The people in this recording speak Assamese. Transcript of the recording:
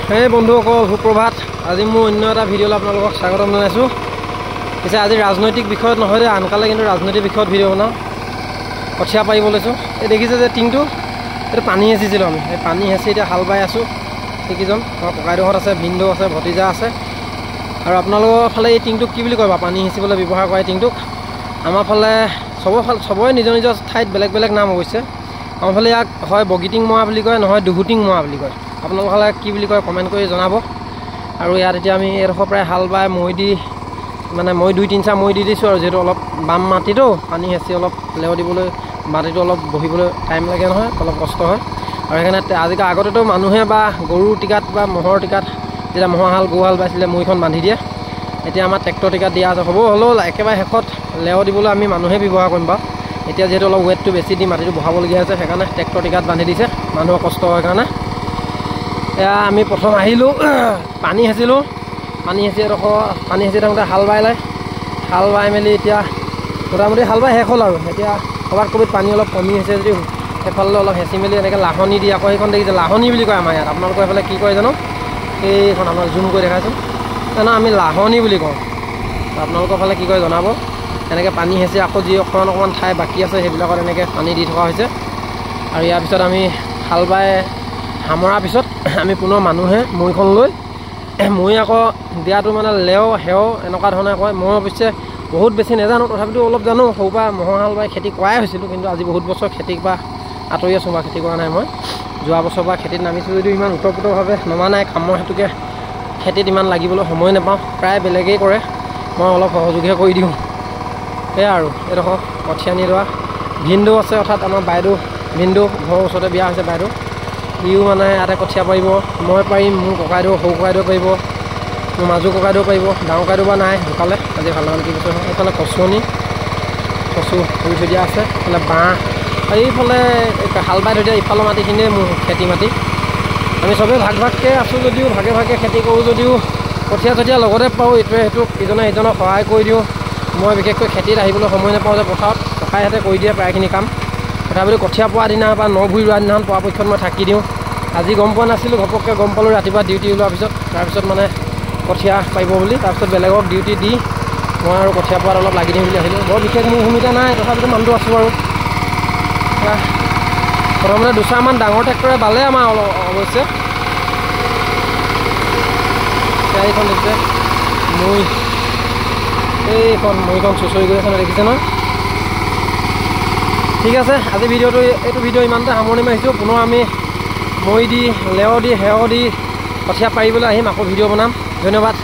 Hey বন্ধুসকল সুপ্ৰভাত আজি মই অন্য এটা ভিডিঅ'লৈ আপোনালোকক স্বাগতম জনাইছোঁ পিছে আজি ৰাজনৈতিক বিষয়ত নহয় দে আনকালে কিন্তু ৰাজনৈতিক বিষয়ত ভিডিঅ' বনাওঁ কঠিয়া পাৰিব লৈছোঁ এই দেখিছে যে টিংটো এইটো পানী হেঁচিছিলোঁ আমি এই পানী হেঁচি এতিয়া হাল বাই আছোঁ সেইকেইজন আমাৰ ককাইদেউহঁত আছে ভিনদেউ আছে ভতিজা আছে আৰু আপোনালোকৰ ফালে এই টিংটোক কি বুলি কয় বা পানী হেঁচিবলৈ ব্যৱহাৰ কৰা এই টিংটোক আমাৰ ফালে চবৰে নিজৰ নিজৰ ঠাইত বেলেগ বেলেগ নাম অৱশ্যে আমাৰ ফালে ইয়াক হয় বগীটিং মৰা বুলি কয় নহয় দুহুটিং মৰা বুলি কয় আপোনালোকৰ ফালে কি বুলি কয় কমেণ্ট কৰি জনাব আৰু ইয়াত এতিয়া আমি এডোখৰ প্ৰায় হাল বাই মৈ দি মানে মই 2-3 চাহ মৈ দি দিছোঁ আৰু যেহেতু অলপ বাম মাটিতো পানী হেঁচি অলপ লেও দিবলৈ মাটিটো অলপ বহিবলৈ টাইম লাগে নহয় অলপ কষ্ট হয় আৰু সেইকাৰণে আজিকালি আগতেতো মানুহে বা গৰুৰ টিকাত বা মহৰ টিকাত যেতিয়া মহহাল গৰুহাল বাইছিলে মৈখন বান্ধি দিয়ে এতিয়া আমাৰ ট্ৰেক্টৰ টিকাত দিয়া আছে হ'লেও একেবাৰে শেষত লেও দিবলৈ আমি মানুহে ব্যৱহাৰ কৰিম বাৰু এতিয়া যেহেতু অলপ ৱেটটো বেছি দি মাটিটো বহাবলগীয়া হৈছে সেইকাৰণে ট্ৰেক্টৰ টিকাত বান্ধি দিছে মানুহৰ কষ্ট হয় কাৰণে এয়া আমি প্ৰথম আহিলোঁ পানী হেঁচিলোঁ পানী হেঁচি এডোখৰ পানী হেঁচি থাকোঁতে হাল বাই মেলি এতিয়া মোটামুটি হাল বাই শেষ হ'ল আৰু এতিয়া ক'ৰবাত পানী অলপ কমি হৈছে যদিও সেইফালে অলপ হেঁচি মেলি এনেকৈ লাহনি দি আকৌ সেইখন দেখিছে লাহনি বুলি কয় আমাৰ ইয়াত আপোনালোকৰ এইফালে কি কয় জানো সেইখন আপোনাক জুম কৰি দেখাইছোঁ জানো আমি লাহনি বুলি কওঁ আপোনালোকৰ ফালে কি কয় জনাব এনেকৈ পানী হেঁচি আকৌ যি অকণমান ঠাই বাকী আছে সেইবিলাকত এনেকৈ পানী দি থকা হৈছে আৰু ইয়াৰ পিছত আমি হাল বাই সামৰাৰ পিছত আমি পুনৰ মানুহে মৈখন লৈ মই আকৌ দিয়াটো মানে লেও হেও এনেকুৱা ধৰণে কয় মই অৱশ্যে বহুত বেছি নাজানো তথাপিতো অলপ জানো সৰুৰ পৰা ম'হৰ হাল বাই খেতি কৰাই হৈছিলোঁ কিন্তু আজি বহুত বছৰ খেতিৰ পৰা আঁতৰি আছোঁ বা খেতি কৰা নাই মই যোৱা বছৰ পৰা খেতিত নামিছোঁ যদিও ইমান ওতঃপ্ৰোতভাৱে নমা নাই কামৰ হেতুকে খেতিত ইমান লাগিবলৈ সময় নাপাওঁ প্ৰায় বেলেগেই কৰে মই অলপ সহযোগহে কৰি দিওঁ সেয়া আৰু এইডোখৰ কঠীয়া নিদোৱা ভিনদেউ আছে অৰ্থাৎ আমাৰ বাইদেউ ভিনদেউ ঘৰৰ ওচৰতে বিয়া হৈছে বাইদেউ ইও মানে ইয়াতে কঠীয়া পাৰিব মই পাৰিম মোৰ ককাইদেউ সৰু ককাইদেউ পাৰিব মোৰ মাজু ককাইদেউ পাৰিব ডাঙৰ ককাইদেউ বা নাই ঢুকালে আজি ভালমান কি বছৰ হয় এইফালে কচু ৰুই থৈ দিয়া আছে এইফালে বাঁহ এইফালে হাল বাই থৈ দিয়া ইফালৰ মাটিখিনিয়ে মোৰ খেতি মাটি আমি চবেই ভাগকৈ আছোঁ যদিও ভাগে খেতি কৰোঁ যদিও কঠীয়া চঠীয়া লগতে পাওঁ ইটোৱে সিটোক ইজনে সিজনক সহায় কৰি দিওঁ মই বিশেষকৈ খেতিত আহিবলৈ সময় নাপাওঁ যে পথাৰত ককাইহঁতে কৰি দিয়ে প্ৰায়খিনি কাম তথাপিতো কঠীয়া পোৱা দিনা বা ন ভুই ৰোৱা দিনাখন পৰাপক্ষত মই থাকি দিওঁ আজি গম পোৱা নাছিলোঁ ঘপককৈ গম পালোঁ ৰাতিপুৱা ডিউটি ওলোৱাৰ পিছত তাৰপিছত মানে কঠীয়া পাৰিব বুলি তাৰপিছত বেলেগক ডিউটি দি মই আৰু কঠীয়া পোৱাত অলপ লাগি দিম বুলি আহিলোঁ বৰ বিশেষ মোৰ ভূমিকা নাই তথাপিতো মানুহটো আছোঁ আৰু প্ৰথমতে দুচাৰমান ডাঙৰ ট্ৰেক্টৰে বালে আমাৰ অৱশ্যে এইখন দেখিছে এইখন মৈখন চুঁচৰি গৈ আছে দেখিছে নহয় ঠিক আছে আজি এইটো ভিডিঅ' ইমানতে সামৰণি মাৰিছোঁ পুনৰ আমি মৈ দি লেও দি হেও দি কঠীয়া পাৰিবলৈ আহিম আকৌ ভিডিঅ' বনাম ধন্যবাদ।